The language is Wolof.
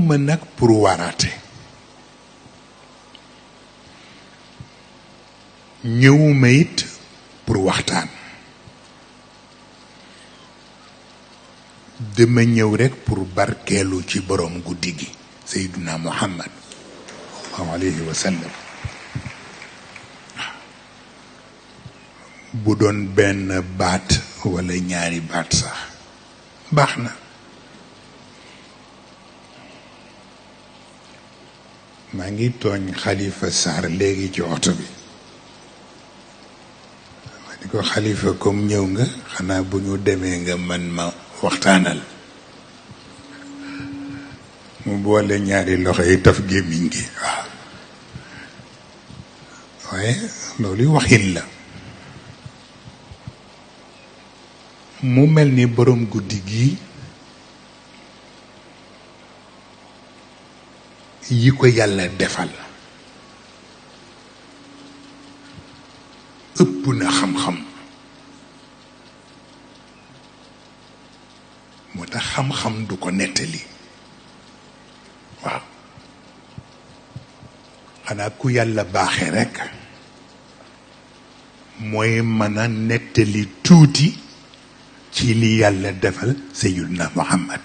ñëwuma nag pour waraate, ñëwuma it pour waxtaan, dama ñëw rekk pour barkeelu ci borom guddi gi Seydina Muhammad sallallahu alayhi wa sallam. bu doon benn baat walla ñaari baat sax baax na. maa ngi tooñ Xalifa Sarr léegi ci oto bi, ma di ko Xalifa comme ñëw nga xanaa bu ñu demee nga man ma waxtaanal. mu boole ñaari loxo yi taf gémmiñ gi waaw, waaye loolu waxin la. mu mel ni borom guddi gii yi ko yàlla defal ëpp na xam-xam, moo tax xam-xam du ko nettali. waaw xanaa ku yàlla baaxe rekk mooy mën a nettali tuuti ci li yàlla defal Seydina Muhammad